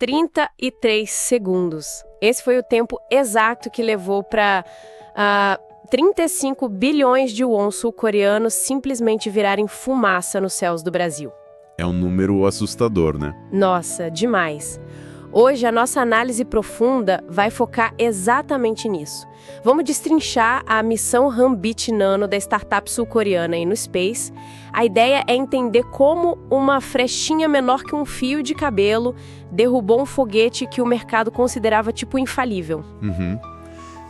33 segundos. Esse foi o tempo exato que levou para 35 bilhões de won sul-coreanos simplesmente virarem fumaça nos céus do Brasil. É um número assustador, né? Nossa, demais. Hoje a nossa análise profunda vai focar exatamente nisso. Vamos destrinchar a missão Hanbit Nano da startup sul-coreana aí no Space. A ideia é entender como uma frechinha menor que um fio de cabelo derrubou um foguete que o mercado considerava tipo infalível.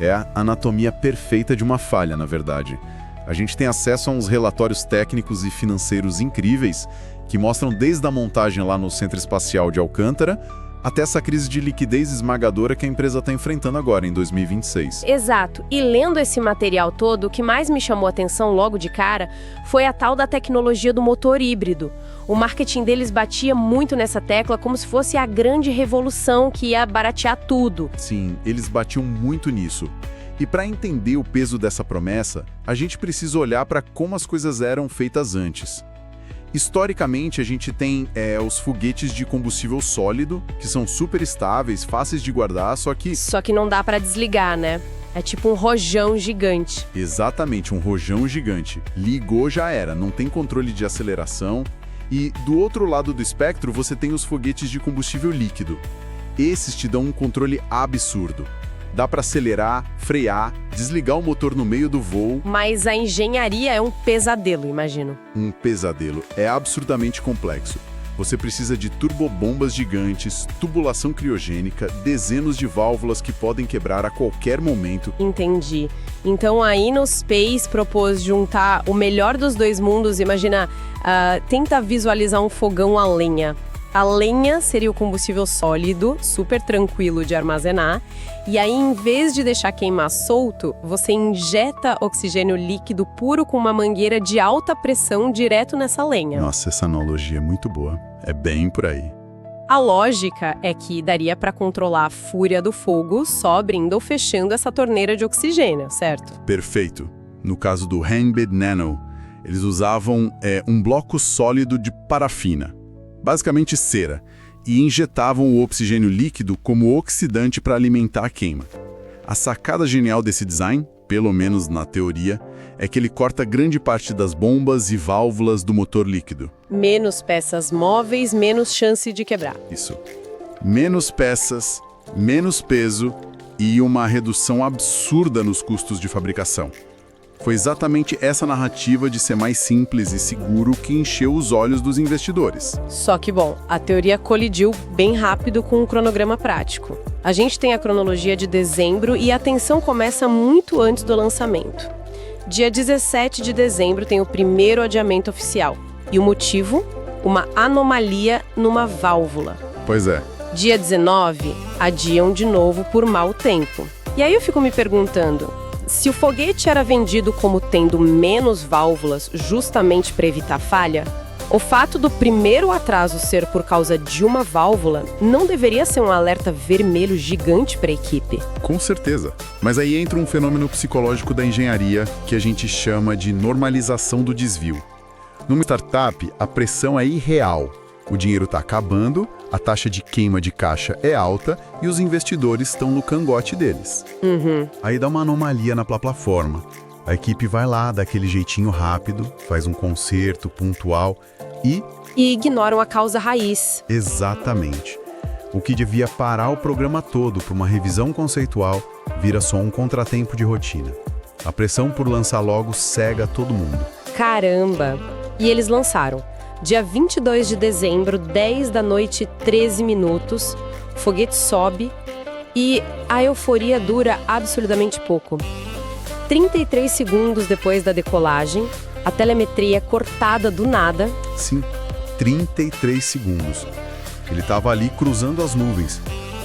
É a anatomia perfeita de uma falha, na verdade. A gente tem acesso a uns relatórios técnicos e financeiros incríveis que mostram desde a montagem lá no Centro Espacial de Alcântara até essa crise de liquidez esmagadora que a empresa está enfrentando agora, em 2026. Exato. E lendo esse material todo, o que mais me chamou a atenção logo de cara foi a tal da tecnologia do motor híbrido. O marketing deles batia muito nessa tecla como se fosse a grande revolução que ia baratear tudo. Sim, eles batiam muito nisso. E para entender o peso dessa promessa, a gente precisa olhar para como as coisas eram feitas antes. Historicamente, a gente tem os foguetes de combustível sólido, que são super estáveis, fáceis de guardar, só que não dá pra desligar, né? É tipo um rojão gigante. Exatamente, um rojão gigante. Ligou, já era, não tem controle de aceleração. E do outro lado do espectro, você tem os foguetes de combustível líquido. Esses te dão um controle absurdo. Dá para acelerar, frear, desligar o motor no meio do voo. Mas a engenharia é um pesadelo, imagino. Um pesadelo. É absurdamente complexo. Você precisa de turbobombas gigantes, tubulação criogênica, dezenas de válvulas que podem quebrar a qualquer momento. Entendi. Então aí no Space propôs juntar o melhor dos dois mundos. Imagina, tenta visualizar um fogão a lenha. A lenha seria o combustível sólido, super tranquilo de armazenar. E aí, em vez de deixar queimar solto, você injeta oxigênio líquido puro com uma mangueira de alta pressão direto nessa lenha. Nossa, essa analogia é muito boa. É bem por aí. A lógica é que daria para controlar a fúria do fogo só abrindo ou fechando essa torneira de oxigênio, certo? Perfeito. No caso do Hanbit Nano, eles usavam um bloco sólido de parafina, basicamente cera, e injetavam o oxigênio líquido como oxidante para alimentar a queima. A sacada genial desse design, pelo menos na teoria, é que ele corta grande parte das bombas e válvulas do motor líquido. Menos peças móveis, menos chance de quebrar. Isso. Menos peças, menos peso e uma redução absurda nos custos de fabricação. Foi exatamente essa narrativa de ser mais simples e seguro que encheu os olhos dos investidores. Só que, bom, a teoria colidiu bem rápido com o cronograma prático. A gente tem a cronologia de dezembro e a tensão começa muito antes do lançamento. Dia 17 de dezembro tem o primeiro adiamento oficial. E o motivo? Uma anomalia numa válvula. Pois é. Dia 19, adiam de novo por mau tempo. E aí eu fico me perguntando, se o foguete era vendido como tendo menos válvulas justamente para evitar falha, o fato do primeiro atraso ser por causa de uma válvula não deveria ser um alerta vermelho gigante para a equipe? Com certeza. Mas aí entra um fenômeno psicológico da engenharia que a gente chama de normalização do desvio. Numa startup, a pressão é irreal. O dinheiro está acabando, a taxa de queima de caixa é alta e os investidores estão no cangote deles. Aí dá uma anomalia na plataforma. A equipe vai lá, dá aquele jeitinho rápido, faz um conserto pontual e ignoram a causa raiz. Exatamente. O que devia parar o programa todo para uma revisão conceitual vira só um contratempo de rotina. A pressão por lançar logo cega todo mundo. Caramba! E eles lançaram. Dia 22 de dezembro, 10 da noite, 13 minutos, o foguete sobe e a euforia dura absurdamente pouco. 33 segundos depois da decolagem, a telemetria é cortada do nada. Sim, 33 segundos. Ele estava ali cruzando as nuvens.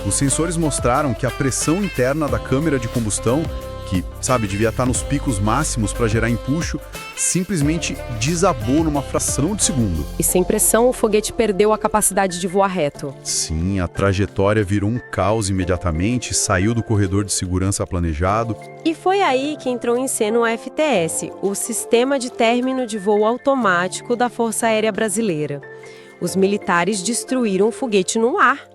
Os sensores mostraram que a pressão interna da câmara de combustão, que, devia estar nos picos máximos para gerar empuxo, simplesmente desabou numa fração de segundo. E sem pressão, o foguete perdeu a capacidade de voar reto. Sim, a trajetória virou um caos imediatamente, saiu do corredor de segurança planejado. E foi aí que entrou em cena o FTS, o Sistema de Término de Voo Automático da Força Aérea Brasileira. Os militares destruíram o foguete no ar.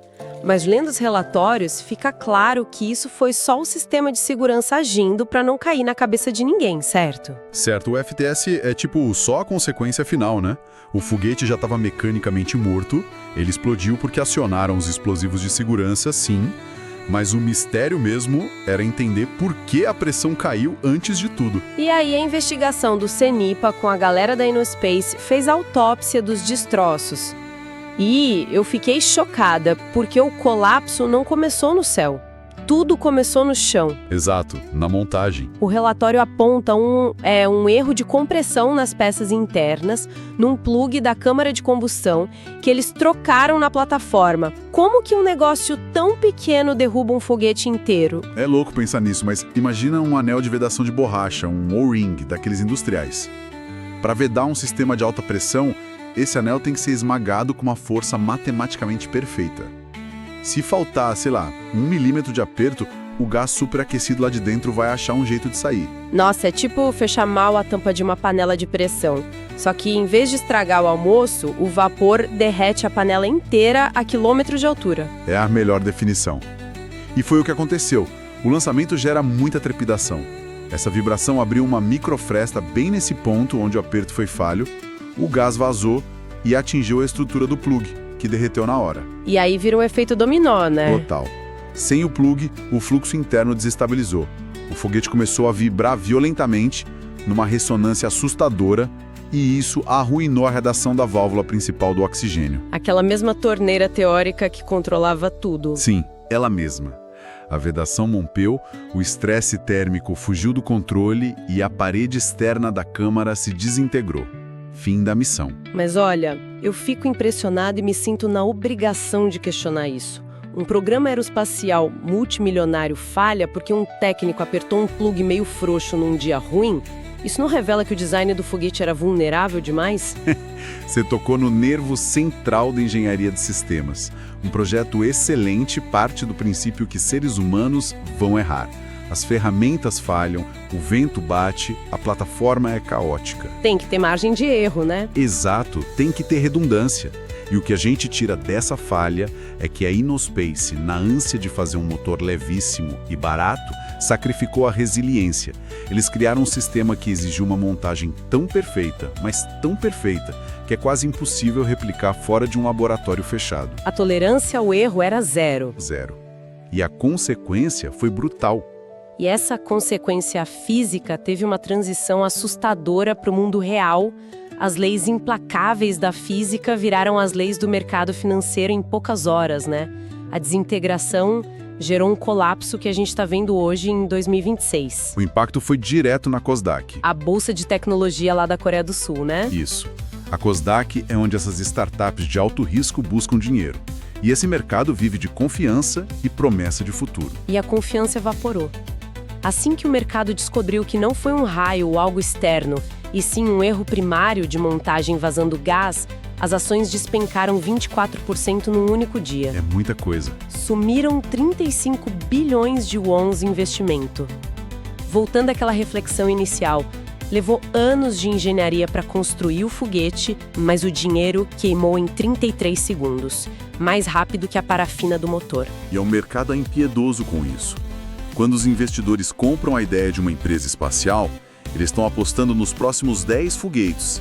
Mas lendo os relatórios, fica claro que isso foi só o sistema de segurança agindo para não cair na cabeça de ninguém, certo? Certo, o FTS é tipo só a consequência final, né? O foguete já estava mecanicamente morto, ele explodiu porque acionaram os explosivos de segurança, sim, mas o mistério mesmo era entender por que a pressão caiu antes de tudo. E aí a investigação do CENIPA com a galera da Innospace fez a autópsia dos destroços. E eu fiquei chocada, porque o colapso não começou no céu. Tudo começou no chão. Exato, na montagem. O relatório aponta um erro de compressão nas peças internas, num plug da câmara de combustão, que eles trocaram na plataforma. Como que um negócio tão pequeno derruba um foguete inteiro? É louco pensar nisso, mas imagina um anel de vedação de borracha, um O-ring, daqueles industriais. Para vedar um sistema de alta pressão, esse anel tem que ser esmagado com uma força matematicamente perfeita. Se faltar, sei lá, 1 milímetro de aperto, o gás superaquecido lá de dentro vai achar um jeito de sair. Nossa, é tipo fechar mal a tampa de uma panela de pressão. Só que em vez de estragar o almoço, o vapor derrete a panela inteira a quilômetros de altura. É a melhor definição. E foi o que aconteceu. O lançamento gera muita trepidação. Essa vibração abriu uma microfresta bem nesse ponto onde o aperto foi falho, o gás vazou e atingiu a estrutura do plug, que derreteu na hora. E aí vira um efeito dominó, né? Total. Sem o plug, o fluxo interno desestabilizou. O foguete começou a vibrar violentamente, numa ressonância assustadora, e isso arruinou a redação da válvula principal do oxigênio. Aquela mesma torneira teórica que controlava tudo. Sim, ela mesma. A vedação rompeu, o estresse térmico fugiu do controle e a parede externa da câmara se desintegrou. Fim da missão. Mas olha, eu fico impressionado e me sinto na obrigação de questionar isso. Um programa aeroespacial multimilionário falha porque um técnico apertou um plug meio frouxo num dia ruim? Isso não revela que o design do foguete era vulnerável demais? Você tocou no nervo central da engenharia de sistemas. Um projeto excelente parte do princípio que seres humanos vão errar. As ferramentas falham, o vento bate, a plataforma é caótica. Tem que ter margem de erro, né? Exato, tem que ter redundância. E o que a gente tira dessa falha é que a Innospace, na ânsia de fazer um motor levíssimo e barato, sacrificou a resiliência. Eles criaram um sistema que exigiu uma montagem tão perfeita, mas tão perfeita, que é quase impossível replicar fora de um laboratório fechado. A tolerância ao erro era zero. Zero. E a consequência foi brutal. E essa consequência física teve uma transição assustadora para o mundo real. As leis implacáveis da física viraram as leis do mercado financeiro em poucas horas, né? A desintegração gerou um colapso que a gente está vendo hoje em 2026. O impacto foi direto na Kosdaq. A bolsa de tecnologia lá da Coreia do Sul, né? Isso. A Kosdaq é onde essas startups de alto risco buscam dinheiro. E esse mercado vive de confiança e promessa de futuro. E a confiança evaporou. Assim que o mercado descobriu que não foi um raio ou algo externo, e sim um erro primário de montagem vazando gás, as ações despencaram 24% num único dia. É muita coisa. Sumiram 35 bilhões de wons em investimento. Voltando àquela reflexão inicial, levou anos de engenharia para construir o foguete, mas o dinheiro queimou em 33 segundos, mais rápido que a parafina do motor. E é um mercado impiedoso com isso. Quando os investidores compram a ideia de uma empresa espacial, eles estão apostando nos próximos 10 foguetes.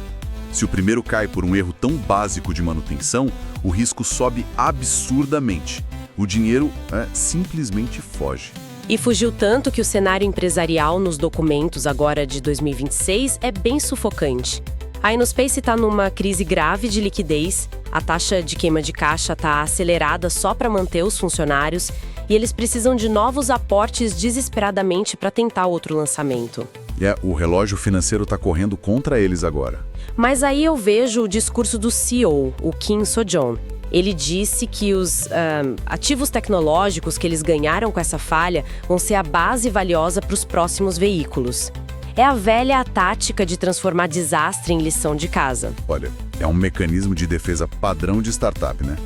Se o primeiro cai por um erro tão básico de manutenção, o risco sobe absurdamente. O dinheiro simplesmente foge. E fugiu tanto que o cenário empresarial nos documentos agora de 2026 é bem sufocante. A Innospace está numa crise grave de liquidez, a taxa de queima de caixa está acelerada só para manter os funcionários e eles precisam de novos aportes desesperadamente para tentar outro lançamento. O relógio financeiro está correndo contra eles agora. Mas aí eu vejo o discurso do CEO, o Kim So-jong. Ele disse que os ativos tecnológicos que eles ganharam com essa falha vão ser a base valiosa para os próximos veículos. É a velha tática de transformar desastre em lição de casa. Olha, é um mecanismo de defesa padrão de startup, né?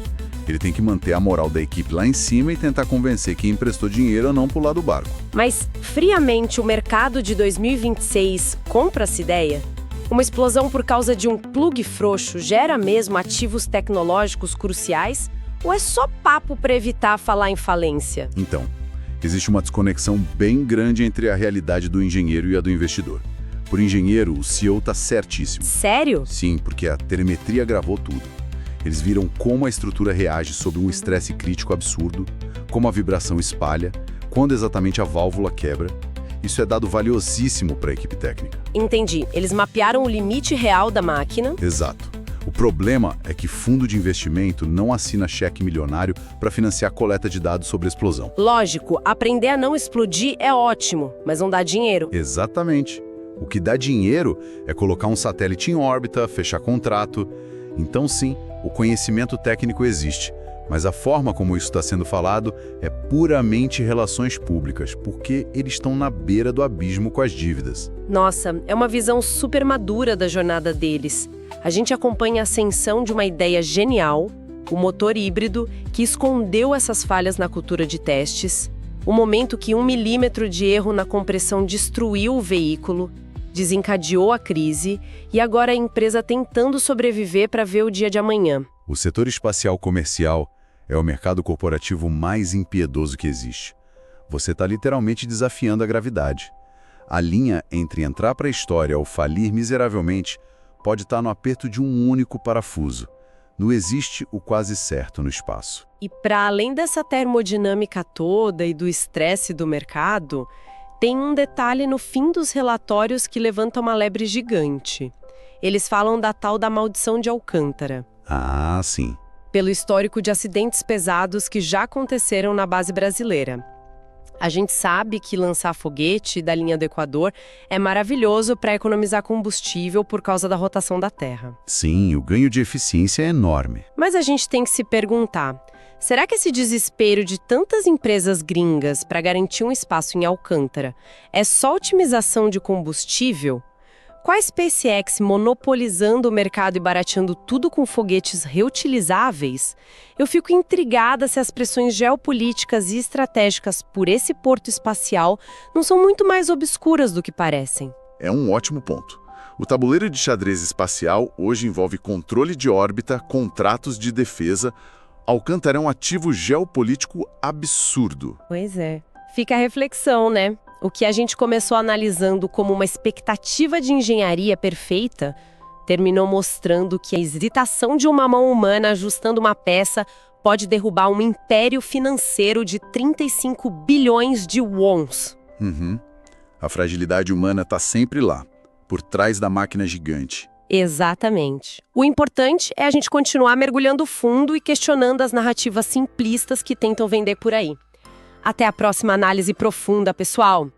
Ele tem que manter a moral da equipe lá em cima e tentar convencer quem emprestou dinheiro a não pular do barco. Mas, friamente, o mercado de 2026 compra essa ideia? Uma explosão por causa de um plug frouxo gera mesmo ativos tecnológicos cruciais? Ou é só papo para evitar falar em falência? Então, existe uma desconexão bem grande entre a realidade do engenheiro e a do investidor. Por engenheiro, o CEO está certíssimo. Sério? Sim, porque a telemetria gravou tudo. Eles viram como a estrutura reage sob um estresse crítico absurdo, como a vibração espalha, quando exatamente a válvula quebra. Isso é dado valiosíssimo para a equipe técnica. Entendi. Eles mapearam o limite real da máquina. Exato. O problema é que fundo de investimento não assina cheque milionário para financiar coleta de dados sobre a explosão. Lógico, aprender a não explodir é ótimo, mas não dá dinheiro. Exatamente. O que dá dinheiro é colocar um satélite em órbita, fechar contrato. Então, sim, o conhecimento técnico existe, mas a forma como isso está sendo falado é puramente relações públicas, porque eles estão na beira do abismo com as dívidas. Nossa, é uma visão super madura da jornada deles. A gente acompanha a ascensão de uma ideia genial, o motor híbrido, que escondeu essas falhas na cultura de testes, o momento que 1 milímetro de erro na compressão destruiu o veículo, desencadeou a crise, e agora a empresa tentando sobreviver para ver o dia de amanhã. O setor espacial comercial é o mercado corporativo mais impiedoso que existe. Você está literalmente desafiando a gravidade. A linha entre entrar para a história ou falir miseravelmente pode estar no aperto de um único parafuso. Não existe o quase certo no espaço. E para além dessa termodinâmica toda e do estresse do mercado, tem um detalhe no fim dos relatórios que levanta uma lebre gigante. Eles falam da tal da maldição de Alcântara. Ah, sim. Pelo histórico de acidentes pesados que já aconteceram na base brasileira. A gente sabe que lançar foguete da linha do Equador é maravilhoso para economizar combustível por causa da rotação da Terra. Sim, o ganho de eficiência é enorme. Mas a gente tem que se perguntar, será que esse desespero de tantas empresas gringas para garantir um espaço em Alcântara é só otimização de combustível? Com a SpaceX monopolizando o mercado e barateando tudo com foguetes reutilizáveis, eu fico intrigada se as pressões geopolíticas e estratégicas por esse porto espacial não são muito mais obscuras do que parecem. É um ótimo ponto. O tabuleiro de xadrez espacial hoje envolve controle de órbita, contratos de defesa. Alcântara é um ativo geopolítico absurdo. Pois é. Fica a reflexão, né? O que a gente começou analisando como uma expectativa de engenharia perfeita terminou mostrando que a hesitação de uma mão humana ajustando uma peça pode derrubar um império financeiro de 35 bilhões de wons. A fragilidade humana está sempre lá, por trás da máquina gigante. Exatamente. O importante é a gente continuar mergulhando fundo e questionando as narrativas simplistas que tentam vender por aí. Até a próxima análise profunda, pessoal!